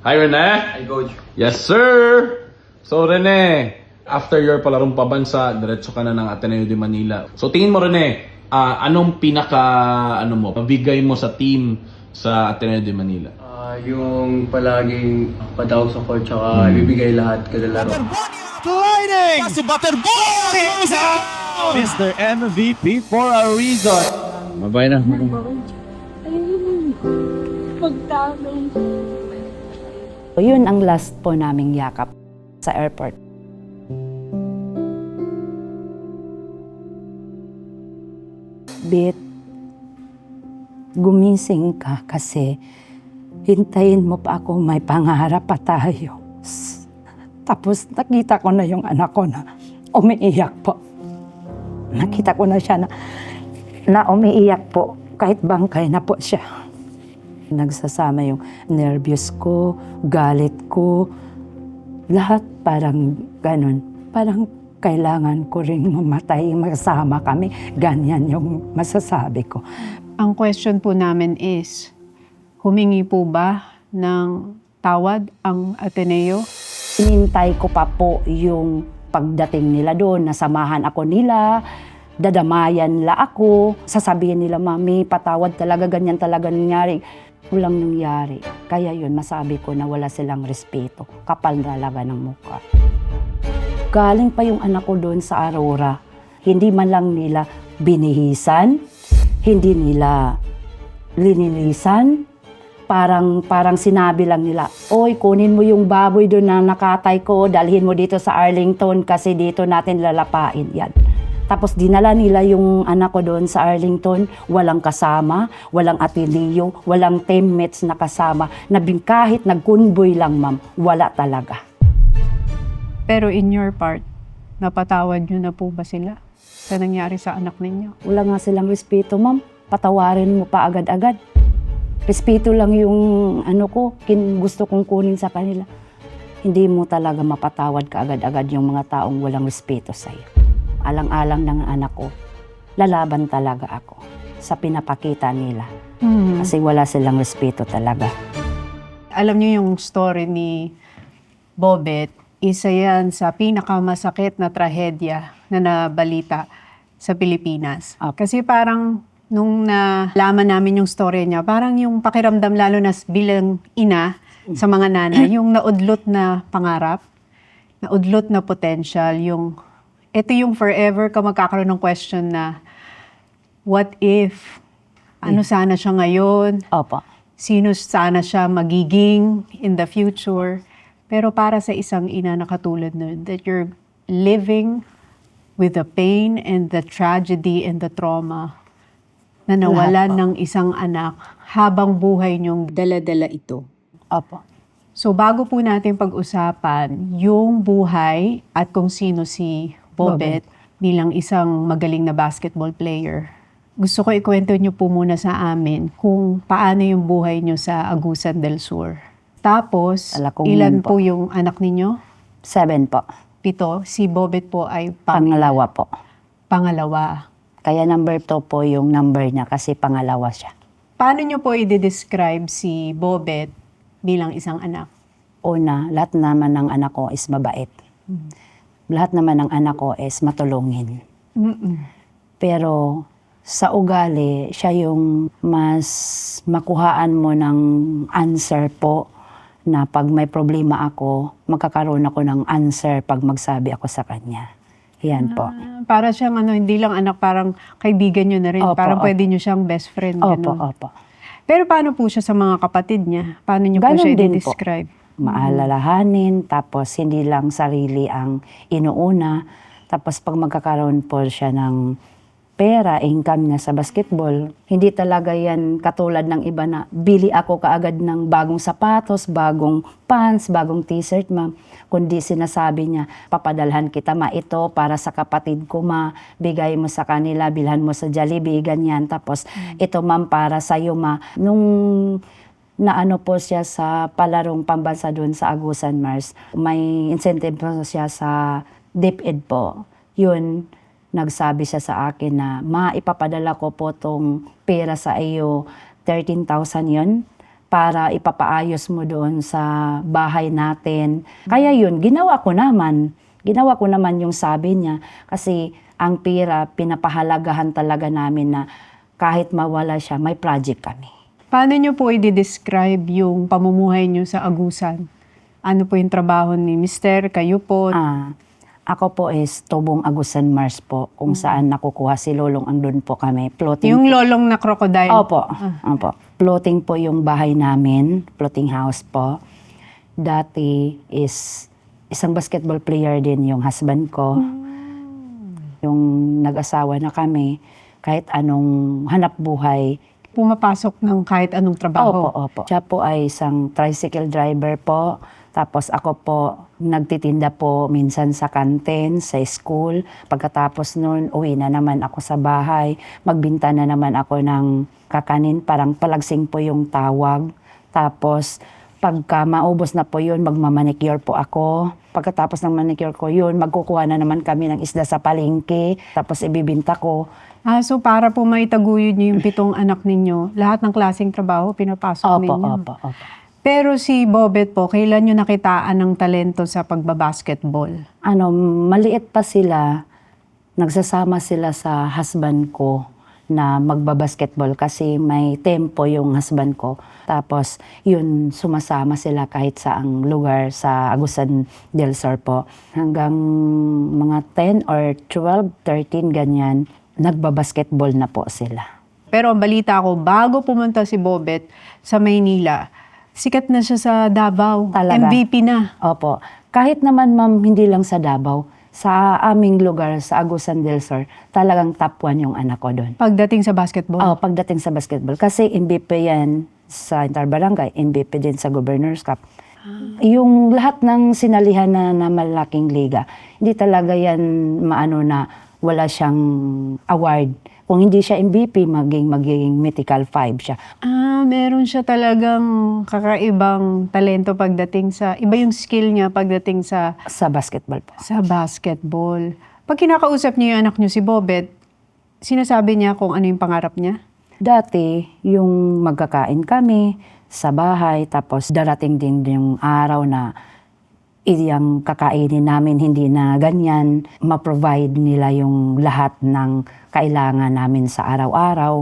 Hi, Rene. Hi, Coach. Yes, sir. So, Rene, after your palarong pabansa, diretso ka na ng Ateneo de Manila. So, tingin mo, Rene, anong mabigay mo sa team sa Ateneo de Manila? Yung palaging patawag sa court tsaka bibigay lahat kada laro. Sliding! Si Butterboy! Mr. MVP for a reason. Mabay na. Yun ang last po naming yakap sa airport. Bit, gumising ka kasi hintayin mo pa ako, may pangarap pa tayo. Tapos nakita ko na yung anak ko na umiiyak po. Nakita ko na siya na umiiyak po, kahit bangkay na po siya. Nagsasama yung nervyos ko, galit ko, lahat parang ganun. Parang kailangan ko rin mamatay, masama kami. Ganyan yung masasabi ko. Ang question po namin is, humingi po ba ng tawad ang Ateneo? Inintay ko pa po yung pagdating nila doon, nasamahan ako nila, dadamayan nila ako, sasabihin nila, Mami, patawad talaga, ganyan talaga nangyari. Walang nangyari. Kaya yun, masabi ko na wala silang respeto. Kapal talaga ng mukha. Galing pa yung anak ko doon sa Aurora. Hindi man lang nila binihisan, hindi nila linilisan. Parang sinabi lang nila, Oy, kunin mo yung baboy doon na nakatay ko, dalhin mo dito sa Arlington kasi dito natin lalapain yan. Tapos dinala nila yung anak ko doon sa Arlington, walang kasama, walang atilio, walang teammates na kasama. Kahit nagkunboy lang, ma'am, wala talaga. Pero in your part, napatawad nyo na po ba sila sa nangyari sa anak ninyo? Wala nga silang respeto, ma'am. Patawarin mo pa agad-agad. Respeto lang yung gusto kong kunin sa kanila. Hindi mo talaga mapatawad ka agad-agad yung mga taong walang respeto sa'yo. Alang-alang ng anak ko, lalaban talaga ako sa pinapakita nila. Kasi wala silang respeto talaga. Alam niyo yung story ni Bobet, isa yan sa pinakamasakit na trahedya na nabalita sa Pilipinas. Kasi parang nung nalaman namin yung story niya, parang yung pakiramdam lalo na bilang ina sa mga nanay, yung naudlot na pangarap, naudlot na potential, ito yung forever ka magkakaroon ng question na, what if? Ano sana siya ngayon? Opo. Sino sana siya magiging in the future? Pero para sa isang ina na katulad nun, that you're living with the pain and the tragedy and the trauma na nawalan ng isang anak habang buhay niyong dala-dala ito. Opo. So bago po natin pag-usapan yung buhay at kung sino si Bobet bilang isang magaling na basketball player, gusto ko ikwento niyo po muna sa amin kung paano yung buhay niyo sa Agusan del Sur. Tapos, ilan po yung anak ninyo? 7 po. 7. Si Bobet po ay Pangalawa po. pangalawa. Kaya number 2 po yung number niya kasi pangalawa siya. Paano niyo po i-describe si Bobet bilang isang anak? Una, lahat naman ng anak ko is mabait. Lahat naman ng anak ko is matulungin. Pero sa ugali, siya yung mas makuhaan mo ng answer po na pag may problema ako, magkakaroon ako ng answer pag magsabi ako sa kanya. Yan po. Para siyang hindi lang anak, parang kaibigan niyo na rin. Opo, parang opo. pwede niyo siyang best friend. Opo, Ganun. opo. Pero paano po siya sa mga kapatid niya? Paano niyo po Ganun siya din po. i-describe? Maalalahanin, tapos hindi lang sarili ang inuuna. Tapos pag magkakaroon po siya ng pera, income niya sa basketball, hindi talaga yan katulad ng iba na bili ako kaagad ng bagong sapatos, bagong pants, bagong t-shirt, ma'am. Kundi sinasabi niya, papadalhan kita, ma, ito para sa kapatid ko, ma, bigay mo sa kanila, bilhan mo sa Jollibee, ganyan. Tapos ito, ma'am, para sa'yo, ma. Nung naano po siya sa palarong pambansa doon sa Agusan, Mars, may incentive po siya sa DepEd po. Yun, nagsabi siya sa akin na, ma, ipapadala ko po tong pera sa iyo, 13,000 yun. para ipapaayos mo doon sa bahay natin. Kaya yun, ginawa ko naman. Ginawa ko naman yung sabi niya. Kasi ang pera, pinapahalagahan talaga namin na kahit mawala siya, may project kami. Paano nyo po i-describe yung pamumuhay nyo sa Agusan? Ano po yung trabaho ni Mister, kayo po? Ako po is Tubong Agusan Mars po, kung saan nakukuha si Lolong, andun po kami. Floating Yung po. lolong na crocodile? Opo, opo. Floating po yung bahay namin, floating house po. Dati is isang basketball player din yung husband ko. Yung nag-asawa na kami, kahit anong hanap buhay. Pumapasok ng kahit anong trabaho? Opo. Siya po ay isang tricycle driver po. Tapos ako po, nagtitinda po minsan sa kantin, sa school. Pagkatapos nun, uwi na naman ako sa bahay. Magbinta na naman ako ng kakanin, parang palagsing po yung tawag. Tapos, pagka maubos na po yun, magmamanicure po ako. Pagkatapos ng manicure ko yun, magkukuha na naman kami ng isda sa palengke. Tapos ibibinta ko. So para po maitaguyod niyo yung 7 anak ninyo, lahat ng klaseng trabaho pinapasok ninyo? Opo. Pero si Bobet po, kailan nyo nakitaan ng talento sa pagbabasketball? Maliit pa sila, nagsasama sila sa husband ko na magbabasketball kasi may tempo yung husband ko. Tapos yun, sumasama sila kahit saang lugar sa Agusan del Sur po. Hanggang mga 10 or 12, 13 ganyan, nagbabasketball na po sila. Pero ang balita ko, bago pumunta si Bobet sa Maynila, sikat na siya sa Davao. Talaga? MVP na. Opo. Kahit naman ma'am, hindi lang sa Davao, sa aming lugar, sa Agusan del Sur, talagang top 1 yung anak ko doon. Pagdating sa basketball? Pagdating sa basketball. Kasi MVP yan sa Interbarangay, MVP din sa Governor's Cup. Yung lahat ng sinalihan na malaking liga, hindi talaga yan maano na wala siyang award. Kung hindi siya MVP, magiging mythical 5 siya. Meron siya talagang kakaibang talento pagdating sa, iba yung skill niya pagdating sa Basketball po. sa basketball. Pag kinakausap niyo yung anak niyo si Bobet, sinasabi niya kung ano yung pangarap niya? Dati, yung magkakain kami sa bahay, tapos darating din yung araw na iyang kakainin namin hindi na ganyan, ma-provide nila yung lahat ng kailangan namin sa araw-araw.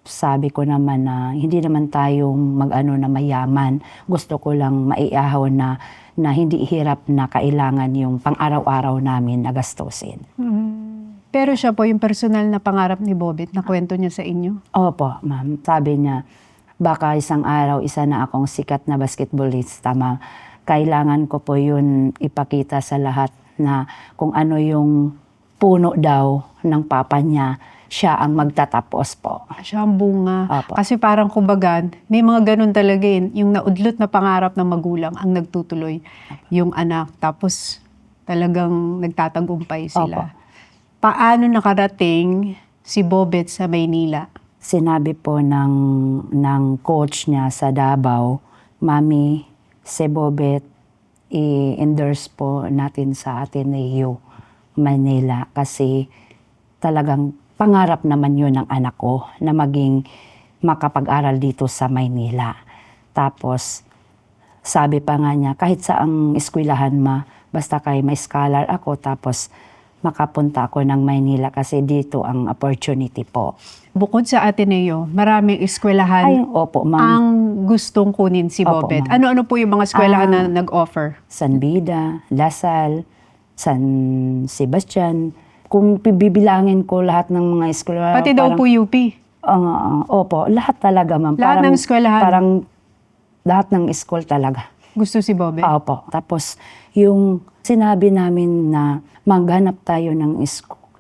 Sabi ko naman na hindi naman tayong mag-ano na mayaman. Gusto ko lang maiahaw na hindi hirap na kailangan yung pang-araw-araw namin na gastusin. Pero siya po yung personal na pangarap ni Bobet na kwento niya sa inyo? Opo, ma'am. Sabi niya, baka isang araw isa na akong sikat na basketballista, ma'am. Kailangan ko po yun ipakita sa lahat na kung ano yung puno daw ng papa niya, siya ang magtatapos po. Siya ang bunga. Opo. Kasi parang kumbaga, may mga ganun talaga yun. Yung naudlot na pangarap ng magulang ang nagtutuloy yung anak. Tapos talagang nagtatagumpay sila. Opo. Paano nakarating si Bobet sa Maynila? Sinabi po ng coach niya sa Davao, Mami, si Bobet, i-endorse po natin sa Ateneo, Manila. Kasi talagang pangarap naman yun ng anak ko na maging makapag-aral dito sa Maynila. Tapos, sabi pa nga niya, kahit saang eskwelahan basta kay may scholar ako, tapos makapunta ako ng Maynila kasi dito ang opportunity po. Bukod sa Ateneo, maraming eskwelahan Ay, opo, ma'am. ang gustong kunin si Opo, Bobet. ma'am. Ano-ano po yung mga eskwelahan na nag-offer? San Bida, Lasal, San Sebastian. Kung bibilangin ko lahat ng mga eskwela. Pati daw po UP. Opo, lahat talaga, ma'am. Lahat ng eskwelahan? Parang lahat ng school talaga. Gusto si Bobet? Opo. Tapos, yung sinabi namin na maghanap tayo ng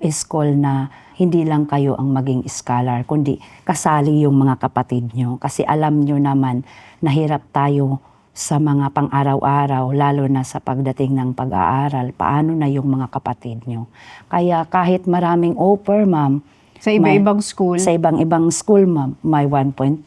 school na hindi lang kayo ang maging scholar, kundi kasali yung mga kapatid nyo. Kasi alam nyo naman, nahirap tayo sa mga pang-araw-araw, lalo na sa pagdating ng pag-aaral. Paano na yung mga kapatid nyo? Kaya kahit maraming offer, ma'am, Sa iba-ibang school? Sa ibang school, ma'am, may 1.5,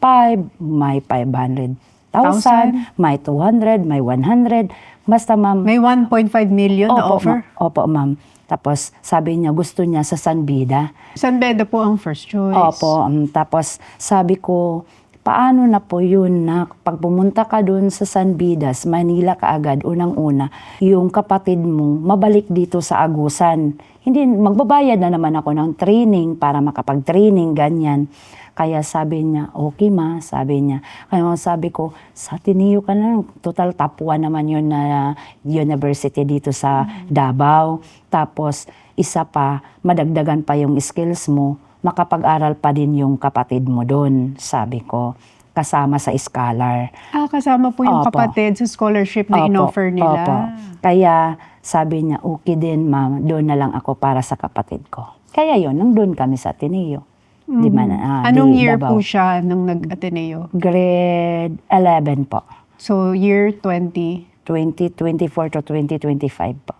may 500,000, may 200, may 100. Basta, ma'am. May 1.5 million na offer? Opo, ma'am. Tapos, sabi niya, gusto niya sa San Bida. San Beda po ang first choice. Opo. Tapos, sabi ko, paano na po yun na pag pumunta ka doon sa San Bidas, Manila kaagad, unang-una, yung kapatid mo mabalik dito sa Agusan. Hindi, magbabayad na naman ako ng training para makapag-training, ganyan. Kaya sabi niya, okay ma, sabi niya. Kaya sabi ko, sa Ateneo ka na, total top 1 naman yun na university dito sa Davao. Tapos, isa pa, madagdagan pa yung skills mo, makapag-aral pa din yung kapatid mo doon, sabi ko, kasama sa scholar. Kasama po yung Opo. kapatid sa scholarship na Opo, inoffer nila. opo. Kaya sabi niya, okay din ma'am, doon na lang ako para sa kapatid ko. Kaya yun, nandun kami sa Ateneo. Di man, Anong di year Davao. po siya nung nag-Ateneo? Grade 11 po. So, year 2024 to 2025 po.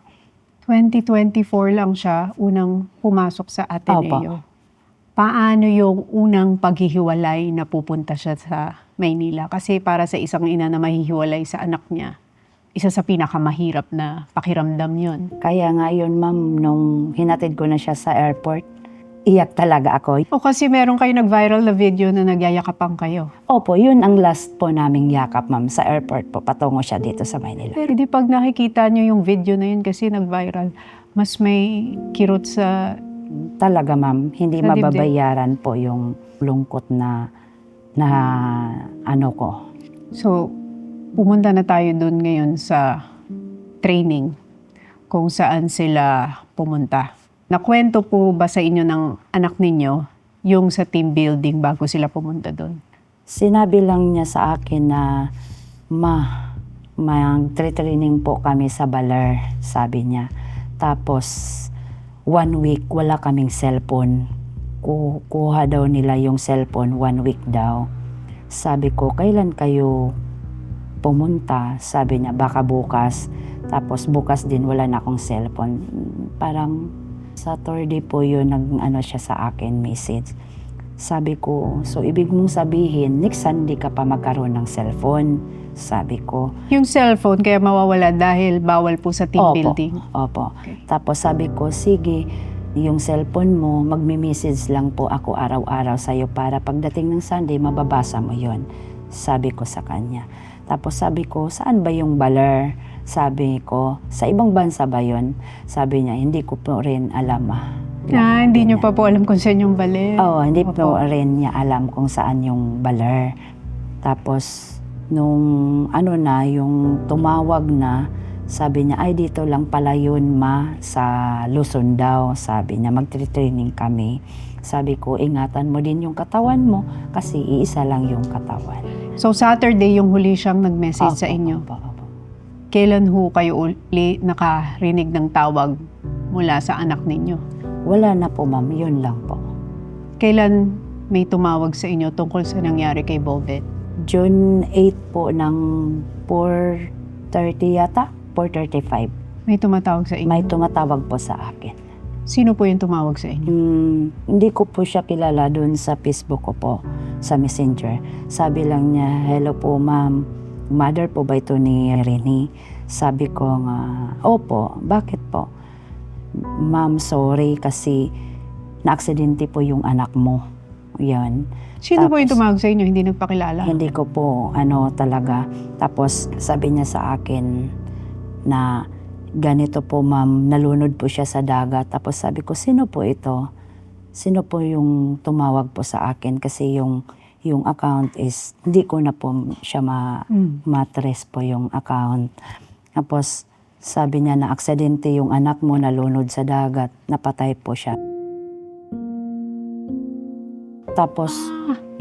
2024 lang siya unang pumasok sa Ateneo. Paano yung unang paghihiwalay na pupunta siya sa Maynila? Kasi para sa isang ina na mahihiwalay sa anak niya, isa sa pinakamahirap na pakiramdam yun. Kaya nga yun ma'am, nung hinatid ko na siya sa airport, iyak talaga ako. O kasi meron kayo nag-viral na video na nagyayakapan kayo. Opo, yun ang last po naming yakap ma'am sa airport po, patungo siya dito sa Maynila. Pero di pag nakikita niyo yung video na yun kasi nag-viral, mas may kirot sa... Talaga ma'am, hindi Sa dibdib. mababayaran po yung lungkot na ano ko. So, pumunta na tayo doon ngayon sa training kung saan sila pumunta. Nakwento po ba sa inyo ng anak ninyo yung sa team building bago sila pumunta doon? Sinabi lang niya sa akin na, mag-training po kami sa Baler, sabi niya. Tapos, 1 week wala kaming cellphone. Kuha daw nila yung cellphone 1 week daw. Sabi ko, kailan kayo pumunta? Sabi niya, baka bukas. Tapos bukas din wala na akong cellphone. Parang Saturday po yun, nag-ano siya sa akin, message. Sabi ko, so ibig mong sabihin, next Sunday ka pa magkaroon ng cellphone? Sabi ko. Yung cellphone kaya mawawala dahil bawal po sa team building? Opo. Tapos sabi ko, sige, yung cellphone mo, magme-message lang po ako araw-araw sa'yo para pagdating ng Sunday, mababasa mo yon. Sabi ko sa kanya. Tapos sabi ko, saan ba yung Baler? Sabi ko, sa ibang bansa ba yon? Sabi niya, hindi ko po rin alam. Hindi niyo pa po alam kung saan yung Baler? Oo, hindi Opo. po rin niya alam kung saan yung Baler. Tapos, nung yung tumawag na, sabi niya, ay dito lang pala yun ma, sa Luzon daw. Sabi niya, magtre-training kami. Sabi ko, ingatan mo din yung katawan mo kasi iisa lang yung katawan. So Saturday yung huli siyang nag-message sa inyo? Opo. Kailan ho kayo uli nakarinig ng tawag mula sa anak ninyo? Wala na po ma'am, yun lang po. Kailan may tumawag sa inyo tungkol sa nangyari kay Bobet? June 8 po ng 4:30 yata, 4:35. May tumatawag sa inyo? May tumatawag po sa akin. Sino po yung tumawag sa inyo? Hindi ko po siya kilala doon sa Facebook ko po, sa Messenger. Sabi lang niya, hello po ma'am, mother po ba ito ni Rene? Sabi ko nga, opo, bakit po? Ma'am, sorry kasi na-aksidente po yung anak mo. Yan. Sino po yung Tapos, tumawag sa inyo? Hindi nagpakilala? Hindi ko po talaga. Tapos sabi niya sa akin na ganito po ma'am, nalunod po siya sa dagat. Tapos sabi ko, sino po ito? Sino po yung tumawag po sa akin? Kasi yung account is, hindi ko na po siya matrace po yung account. Tapos sabi niya na aksidente yung anak mo, nalunod sa dagat, napatay po siya. Tapos,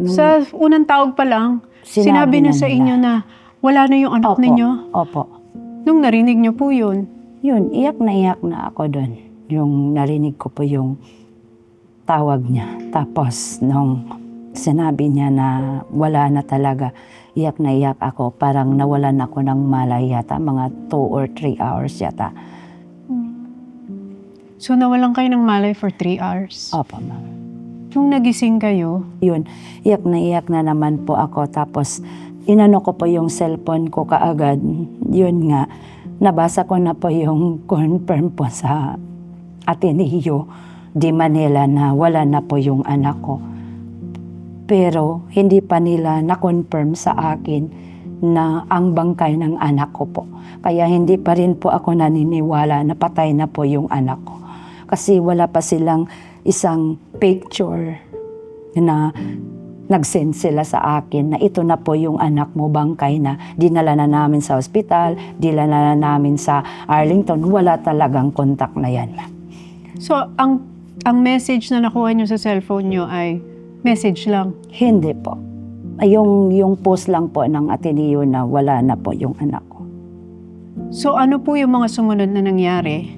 Sa unang tawag pa lang, sinabi na sa nila. inyo na wala na yung anak Opo, ninyo? Opo. Nung narinig niyo po yun, Yun, iyak na ako doon. Yung narinig ko po yung tawag niya. Tapos, nung sinabi niya na wala na talaga, iyak na iyak ako. Parang nawalan ako ng malay yata, mga 2 or 3 hours yata. so nawalan kayo ng malay for 3 hours. Opo, ma'am. Nung nagising kayo, Yun, iyak na naman po ako. Tapos, inano ko po yung cellphone ko kaagad. Yun nga, nabasa ko na po yung confirm po sa Ateneo de Manila na wala na po yung anak ko. Pero hindi pa nila na-confirm sa akin na ang bangkay ng anak ko po. Kaya hindi pa rin po ako naniniwala na patay na po yung anak ko. Kasi wala pa silang isang picture na nag-send sila sa akin na ito na po yung anak mo, bangkay na. Dinala na namin sa ospital, dinala na namin sa Arlington. Wala talagang kontak na yan. So, ang message na nakuha nyo sa cellphone nyo ay message lang. Hindi po. Yung post lang po ng Ateneo na wala na po yung anak ko. So, ano po yung mga sumunod na nangyari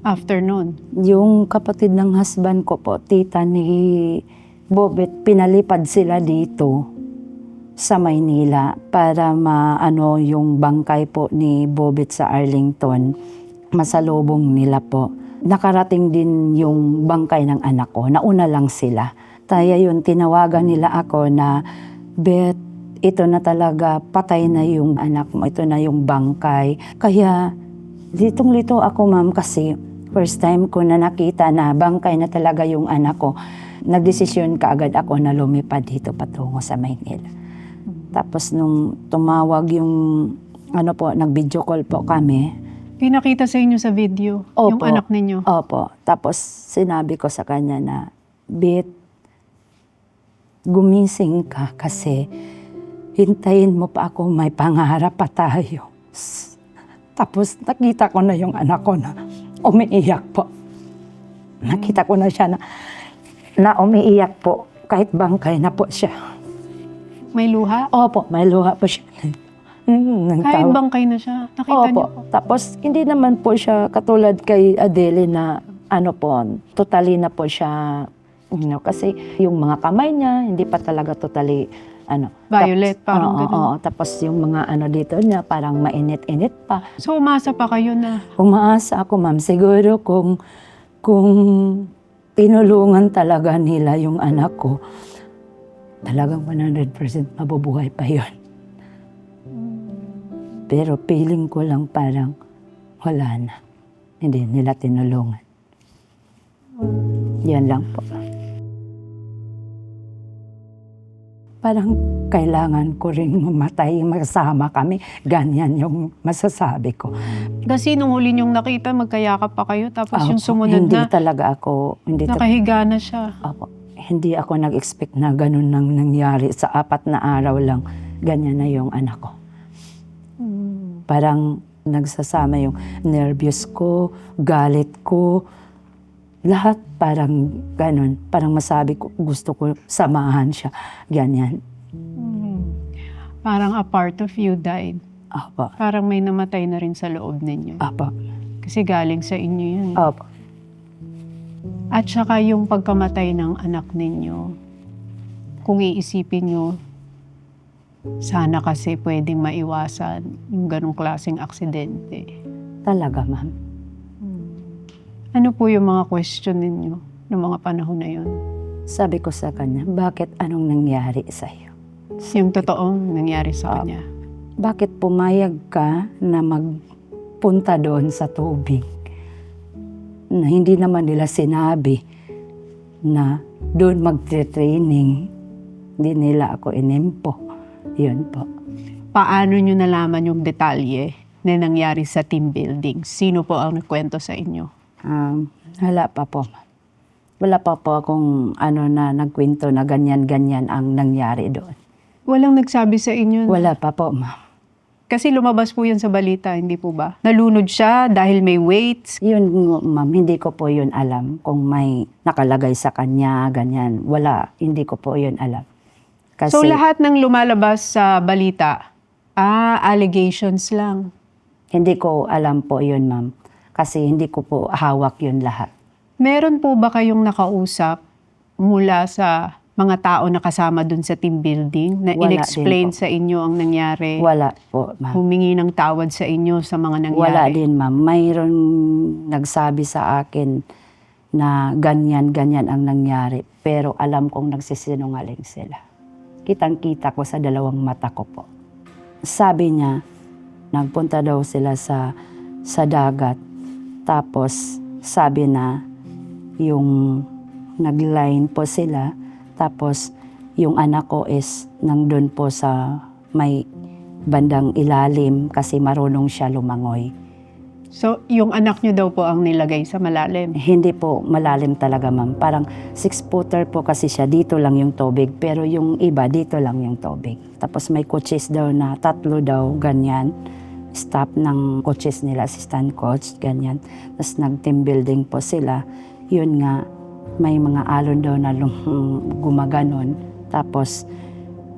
after nun? Yung kapatid ng husband ko po, tita ni Bobet, pinalipad sila dito sa Maynila para maano yung bangkay po ni Bobet sa Arlington. Masalubong nila po. Nakarating din yung bangkay ng anak ko. Nauna lang sila. Kaya yun, tinawagan nila ako na, Bet, ito na talaga, patay na yung anak mo, ito na yung bangkay. Kaya litong-lito ako, ma'am, kasi first time ko na nakita na bangkay na talaga yung anak ko. Nagdesisyon kaagad ako na lumipad dito patungo sa Maynila. Tapos nung tumawag yung, nag-video call po kami. Pinakita sa inyo sa video yung Opo. anak ninyo. Opo. Tapos sinabi ko sa kanya na, Bet, gumising ka kasi hintayin mo pa ako, may pangarap pa tayo. Tapos nakita ko na yung anak ko na umiiyak po. Nakita ko na siya na umiiyak po kahit bangkay na po siya. May luha? Opo, may luha po siya. Kahit bangkay na siya. Nakita niyo po. Tapos hindi naman po siya katulad kay Adele na totally na po siya, kasi yung mga kamay niya hindi pa talaga totally Violet, parang oo, ganun. oo. Tapos yung mga dito niya parang mainit-init pa. So, umasa pa kayo na Umaasa ako, ma'am, siguro kung tinulungan talaga nila yung anak ko, talagang 100% mabubuhay pa yun. Pero feeling ko lang parang wala na. Hindi nila tinulungan. Yan lang po. Parang kailangan ko rin mamatay, magsama kami. Ganyan yung masasabi ko. kasi nung huli niyong nakita, magkayakap pa kayo. Tapos yung Opo, sumunod hindi na, talaga ako, nakahiga na siya. Opo, hindi ako nag-expect na ganun nang nangyari. Sa 4 na araw lang, ganyan na yung anak ko. Parang nagsasama yung nervyos ko, galit ko, lahat parang ganun. Parang masabi ko, gusto ko samahan siya. Ganyan. Parang a part of you died. Opo, Parang may namatay na rin sa loob ninyo. opo, Kasi galing sa inyo yun. opo. At saka yung pagkamatay ng anak ninyo, kung iisipin nyo, sana kasi pwedeng maiwasan yung ganong klaseng aksidente. Talaga, ma'am. Ano po yung mga question ninyo noong mga panahon na yun? Sabi ko sa kanya, bakit anong nangyari sa'yo? Yung totoong nangyari sa kanya. Bakit pumayag ka na magpunta doon sa tubig? Na hindi naman nila sinabi na doon magte-training. Hindi nila ako inimpo. Yun po. Paano nyo nalaman yung detalye na nangyari sa team building? Sino po ang nagkwento sa inyo? Wala pa po. Wala pa po akong na nagkwento na ganyan-ganyan ang nangyari doon. Walang nagsabi sa inyo? Wala pa po, ma'am. Kasi lumabas po yan sa balita, hindi po ba? Nalunod siya dahil may weights. Yun, ma'am, hindi ko po yun alam kung may nakalagay sa kanya, ganyan. Wala, hindi ko po yun alam. Kasi, So lahat ng lumalabas sa balita, allegations lang. hindi ko alam po yun, ma'am. Kasi hindi ko po hawak yun lahat. Meron po ba kayong nakausap mula sa mga tao na kasama dun sa team building na Wala in-explain din po. sa inyo ang nangyari? Wala po, ma'am. Humingi ng tawad sa inyo sa mga nangyari? Wala din, ma'am. Mayroon nagsabi sa akin na ganyan-ganyan ang nangyari. Pero alam kong nagsisinungaling sila. Kitang-kita ko sa 2 mata ko po. Sabi niya, nagpunta daw sila sa dagat. Tapos sabi na yung nag-line po sila. Tapos Yung anak ko is nandun po sa may bandang ilalim kasi marunong siya lumangoy. So, yung anak niyo daw po ang nilagay sa malalim. Hindi po malalim talaga, ma'am. Parang 6-footer po kasi siya. Dito lang yung tubig. Pero yung iba, dito lang yung tubig. Tapos may coaches daw na 3 daw, ganyan. Staff ng coaches nila, assistant coach, ganyan. Tapos nag-team building po sila. Yun nga, may mga alon daw na gumaganon. Tapos,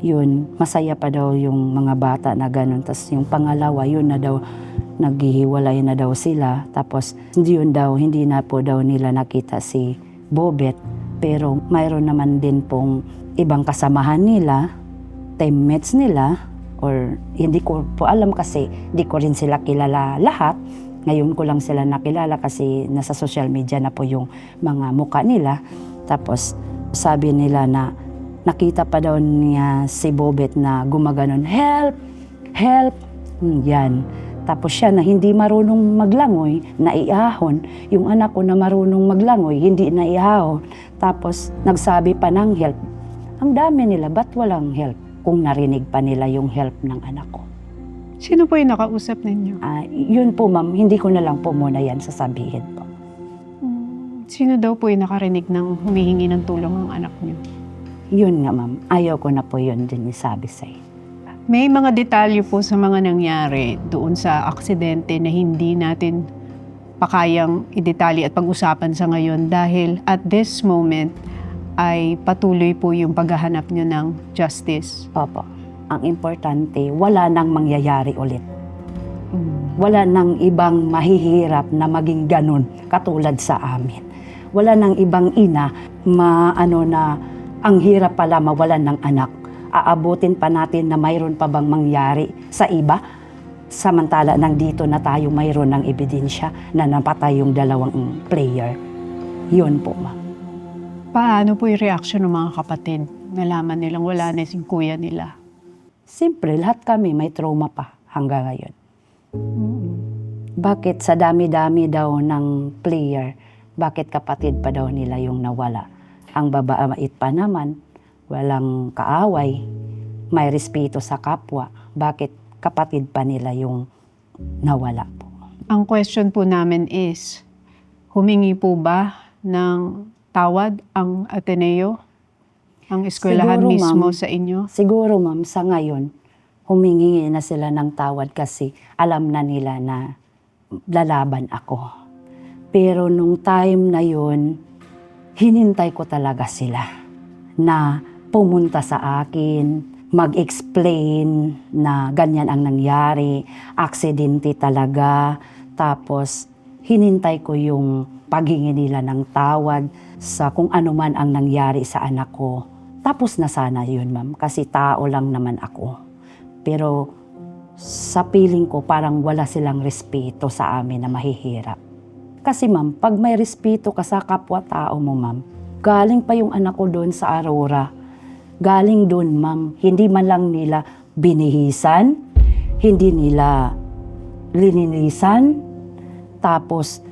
yun, masaya pa daw yung mga bata na ganon. Tapos yung pangalawa, yun na daw, naghihiwalay na daw sila. Tapos yun daw, hindi na po daw nila nakita si Bobet. Pero mayroon naman din pong ibang kasamahan nila, teammates nila, or hindi ko po alam kasi hindi ko rin sila kilala lahat. Ngayon ko lang sila nakilala kasi nasa social media na po yung mga muka nila. Tapos sabi nila na nakita pa daw niya si Bobet na gumaganon, help! Help! Yan. Tapos siya na hindi marunong maglangoy, naiahon. Yung anak ko na marunong maglangoy, hindi naiahon. Tapos nagsabi pa ng help. Ang dami nila, ba't walang help? Kung narinig pa nila yung help ng anak ko. Sino po yung nakausap ninyo? Yun po, ma'am, hindi ko na lang po muna yan sasabihin po. Sino daw po yung nakarinig ng humihingi ng tulong ng anak niyo? Yun nga, ma'am. Ayaw ko na po yun din isabi sa'yo. May mga detalye po sa mga nangyari doon sa aksidente na hindi natin pakayang idetalye at pag-usapan sa ngayon dahil at this moment ay patuloy po yung paghahanap nyo ng justice. Opo. Ang importante, wala nang mangyayari ulit. Wala nang ibang mahihirap na maging ganun katulad sa amin. Wala nang ibang ina na ang hirap pala mawalan ng anak. Aabutin pa natin na mayroon pa bang mangyari sa iba? Samantala nandito na tayo mayroon ng ebidensya na napatay yung 2 player. Yun po, ma'am. Paano po yung reaction ng mga kapatid? Nalaman nilang wala na si kuya nila. Siyempre, lahat kami may trauma pa hanggang ngayon. Bakit sa dami-dami daw ng player, bakit kapatid pa daw nila yung nawala? Ang babait pa naman, walang kaaway, may respeto sa kapwa. Bakit kapatid pa nila yung nawala po? Ang question po namin is, humingi po ba ng tawad ang Ateneo? Ang eskwelahan Siguro, mismo ma'am. sa inyo? Siguro, ma'am, sa ngayon, humingi na sila ng tawad kasi alam na nila na lalaban ako. Pero nung time na yun, hinintay ko talaga sila na pumunta sa akin, mag-explain na ganyan ang nangyari, aksidente talaga. Tapos, hinintay ko yung paghingi nila ng tawad sa kung ano man ang nangyari sa anak ko. Tapos na sana yun, ma'am, kasi tao lang naman ako. Pero sa piling ko, parang wala silang respeto sa amin na mahihirap. Kasi ma'am, pag may respeto ka sa kapwa-tao mo, ma'am, galing pa yung anak ko doon sa Aurora. Galing doon, ma'am, hindi man lang nila binihisan, hindi nila lininisan, tapos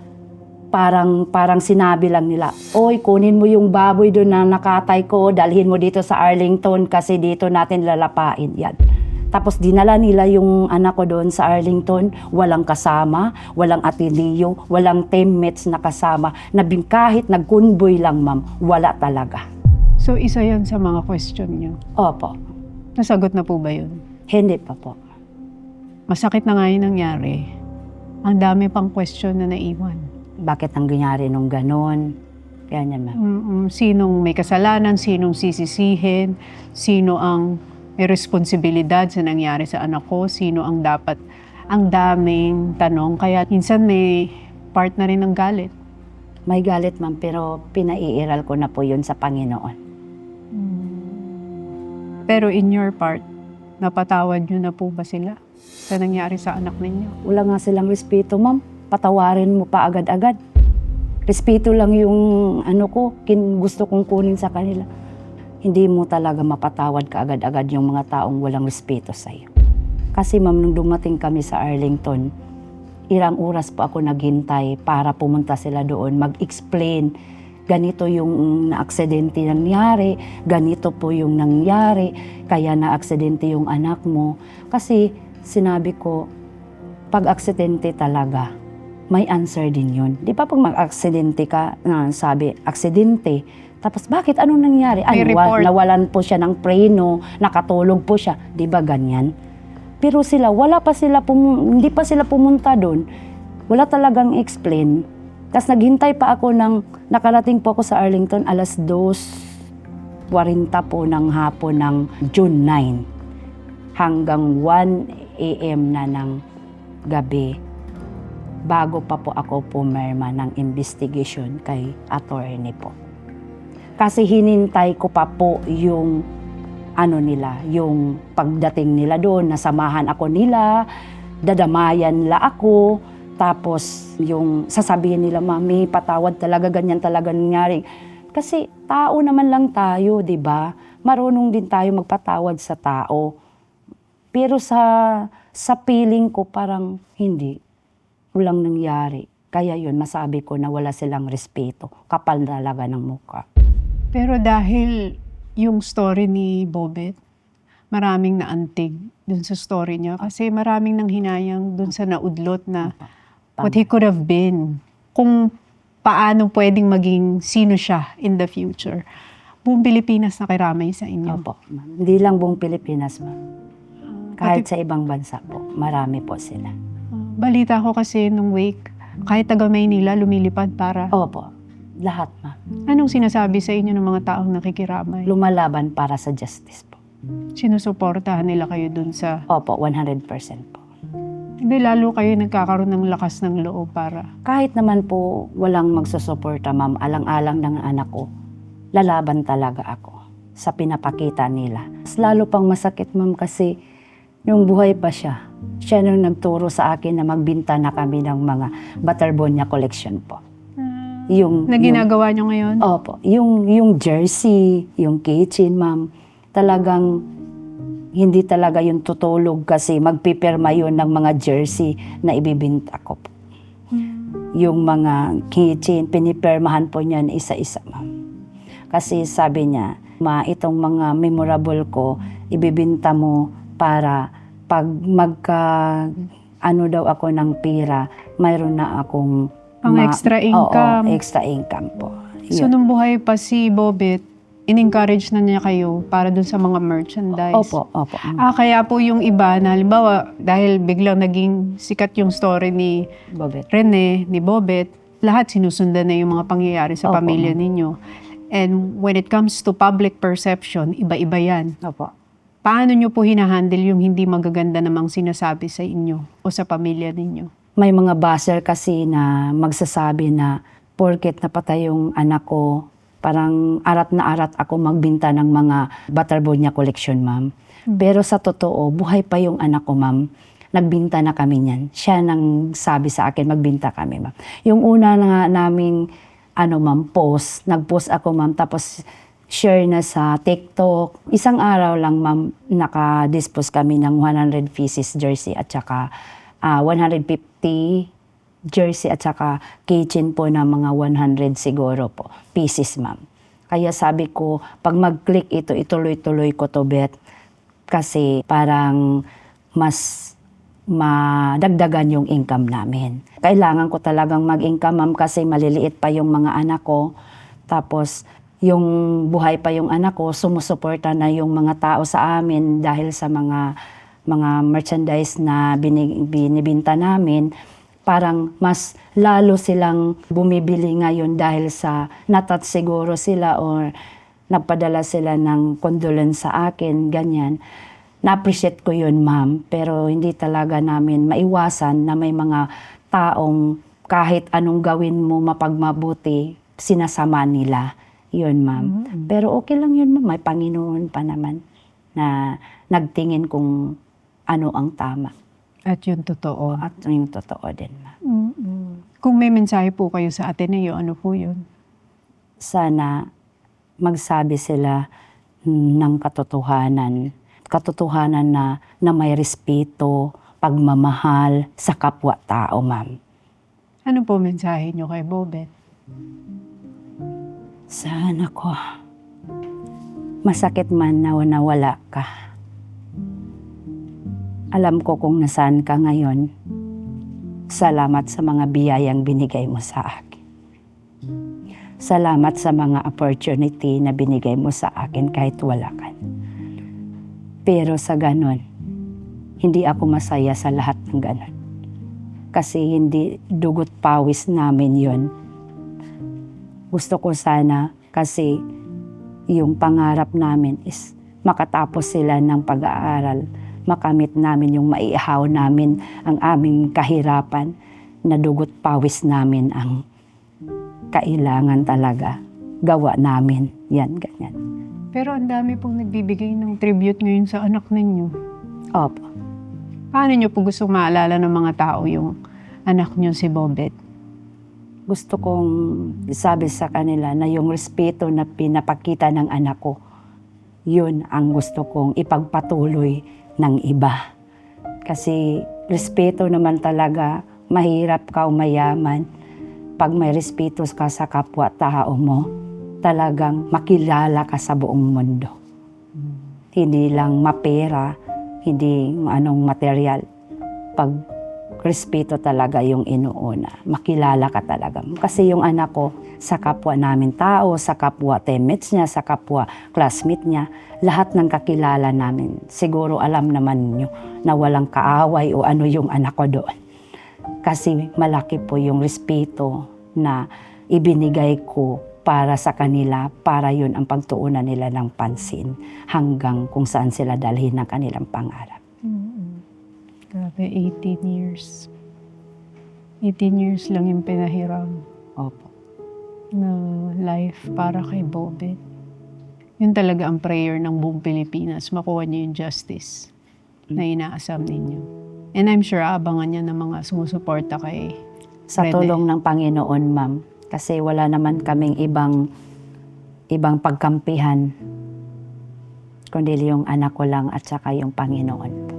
parang sinabi lang nila, oy, kunin mo yung baboy doon na nakatay ko, dalhin mo dito sa Arlington kasi dito natin lalapain yan. Tapos dinala nila yung anak ko doon sa Arlington, walang kasama, walang atilio, walang teammates na kasama, na kahit nag-convoy lang, ma'am, wala talaga. So, isa yan sa mga question nyo. Opo, Nasagot na po ba yun? hindi pa po. Masakit na nga yung nangyari. Ang dami pang question na naiwan. Bakit ang nangyari nung ganon? Ganyan, ma'am. Sinong may kasalanan, sinong sisisihin, sino ang may responsibilidad sa nangyari sa anak ko, sino ang dapat, ang daming tanong. Kaya minsan may part na rin ng galit. May galit, ma'am, pero pinaiiral ko na po yun sa Panginoon. Pero in your part, napatawad nyo na po ba sila sa nangyari sa anak ninyo? Wala nga silang respeto, ma'am. Patawarin mo pa agad-agad. Respeto lang yung gusto kong kunin sa kanila. Hindi mo talaga mapatawad ka agad-agad yung mga taong walang respeto sa'yo. Kasi ma'am, nung dumating kami sa Arlington, ilang oras po ako naghintay para pumunta sila doon, mag-explain ganito yung na-aksidente nangyari, ganito po yung nangyari, kaya na-aksidente yung anak mo. Kasi sinabi ko, pag aksidente talaga, may answer din yun. Di ba pag mag-aksidente ka, sabi, aksidente, tapos bakit? Anong nangyari? May report. Nawalan po siya ng preno, nakatulog po siya. Di ba ganyan? Pero sila, hindi pa sila pumunta doon. Wala talagang explain. Tapos naghintay pa ako nakarating po ako sa Arlington alas 2:40 po ng hapon ng June 9 hanggang 1 a.m. na ng gabi bago pa po ako pumirma ng investigation kay attorney po. Kasi hinintay ko pa po yung yung pagdating nila doon, nasamahan ako nila, dadamayan la ako, tapos yung sasabihin nila, Mami, patawad talaga, ganyan talaga nangyari. Kasi tao naman lang tayo, di ba? Marunong din tayo magpatawad sa tao. Pero sa feeling ko parang hindi. Walang nangyari. Kaya yun, masabi ko na wala silang respeto. Kapal talaga ng mukha. Pero dahil yung story ni Bobet, maraming naantig dun sa story niya. Kasi maraming nang hinayang dun sa naudlot na what he could have been. Kung paano pwedeng maging sino siya in the future. Buong Pilipinas nakiramay sa inyo. Opo, ma'am. Hindi lang buong Pilipinas, ma'am. Kahit sa ibang bansa po, marami po sila. Balita ko kasi nung wake, kahit taga Maynila lumilipad para. Opo, lahat, ma'am. Anong sinasabi sa inyo ng mga taong nakikiramay? Lumalaban para sa justice po. Sinusuportahan nila kayo dun sa. Opo, 100% po. Hindi lalo kayo nagkakaroon ng lakas ng loob para. Kahit naman po walang magsusuporta, ma'am, alang-alang ng anak ko, lalaban talaga ako sa pinapakita nila. Mas lalo pang masakit, ma'am, kasi yung buhay pa siya. Siya nung nagturo sa akin na magbinta na kami ng mga Butterbonia collection po. Na ginagawa nyo ngayon? Opo. Yung jersey, yung kitchen, ma'am, talagang hindi talaga yung tutulog kasi magpipirma yun ng mga jersey na ibibinta ko po. Yung mga kitchen, pinipirmahan po niyan isa-isa, ma'am. Kasi sabi niya, itong mga memorable ko, ibibinta mo para pag daw ako ng pera, mayroon na akong extra income. Oo, extra income po. So Yun. nung buhay pa si Bobet, in-encourage na niya kayo para dun sa mga merchandise. Opo. Kaya po yung iba, na halimbawa, dahil biglang naging sikat yung story ni Bobet. Rene, ni Bobet, lahat sinusundan na yung mga pangyayari sa Opo, pamilya ninyo. And when it comes to public perception, iba-iba yan. Opo. Paano nyo po hinahandle yung hindi magaganda namang sinasabi sa inyo o sa pamilya ninyo? May mga buzzer kasi na magsasabi na porket napatay yung anak ko, parang arat na arat ako magbinta ng mga Butterbonia collection, ma'am. Pero sa totoo, buhay pa yung anak ko, ma'am. Nagbinta na kami niyan. Siya nang sabi sa akin, magbinta kami, ma'am. Yung una na naming, ma'am, nag-post ako, ma'am, tapos share na sa TikTok. Isang araw lang, ma'am, naka-dispose kami ng 100 pieces jersey at saka 150 jersey at saka kitchen po na mga 100 siguro po, pieces, ma'am. Kaya sabi ko, pag mag-click ito, ituloy-tuloy ko to, Bet. Kasi parang mas madagdagan yung income namin. Kailangan ko talagang mag-income, ma'am, kasi maliliit pa yung mga anak ko. Tapos, yung buhay pa yung anak ko, sumusuporta na yung mga tao sa amin dahil sa mga merchandise na binibinta namin. Parang mas lalo silang bumibili ngayon dahil sa natat siguro sila or nagpadala sila ng condolence sa akin, ganyan. Na-appreciate ko yun, ma'am. Pero hindi talaga namin maiwasan na may mga taong kahit anong gawin mo mapagmabuti, sinasama nila. Yun, ma'am. Pero okay lang yun, ma'am. May Panginoon pa naman na nagtingin kung ano ang tama. At yun totoo. At yung totoo din, ma'am. Kung may mensahe po kayo sa Ateneo, ano po yun? Sana magsabi sila ng katotohanan. Katotohanan na may respeto, pagmamahal sa kapwa-tao, ma'am. Ano po mensahe nyo kay Bobet? Sana ko. Masakit man na nawala ka. Alam ko kung nasaan ka ngayon. Salamat sa mga biyayang binigay mo sa akin. Salamat sa mga opportunity na binigay mo sa akin kahit wala ka. Pero sa ganon, hindi ako masaya sa lahat ng ganon. Kasi hindi dugot pawis namin yon. Gusto ko sana kasi yung pangarap namin is makatapos sila ng pag-aaral, makamit namin yung maihaw namin ang aming kahirapan na dugot pawis namin ang kailangan talaga. Gawa namin. Yan, ganyan. Pero ang dami pong nagbibigay ng tribute ngayon sa anak ninyo. Opo. Paano nyo po gusto maalala ng mga tao yung anak nyo si Bobet? Gusto kong sabi sa kanila na yung respeto na pinapakita ng anak ko, yun ang gusto kong ipagpatuloy ng iba. Kasi respeto naman talaga, mahirap ka o mayaman. Pag may respeto ka sa kapwa-tao mo, talagang makilala ka sa buong mundo. Hindi lang mapera, hindi anong material. Pag respeto talaga yung inuuna, makilala ka talaga. Kasi yung anak ko, sa kapwa namin tao, sa kapwa teammates niya, sa kapwa classmate niya, lahat ng kakilala namin, siguro alam naman niyo na walang kaaway o ano yung anak ko doon. Kasi malaki po yung respeto na ibinigay ko para sa kanila, para yun ang pagtuunan nila ng pansin hanggang kung saan sila dalhin ng kanilang pangarap. Grabe, 18 years. 18 years lang yung pinahiram Opo. na life para kay Bobet. Yun talaga ang prayer ng buong Pilipinas, makuha niyo yung justice na inaasam ninyo. And I'm sure abangan niya ng mga sumusuporta kay Sa Rene. tulong ng Panginoon, ma'am. Kasi wala naman kaming ibang pagkampihan, kundi yung anak ko lang at saka yung Panginoon po.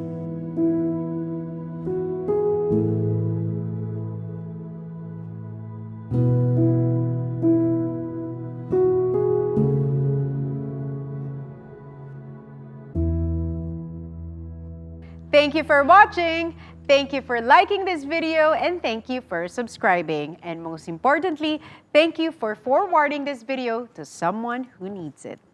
Thank you for watching. Thank you for liking this video and thank you for subscribing. And most importantly, thank you for forwarding this video to someone who needs it.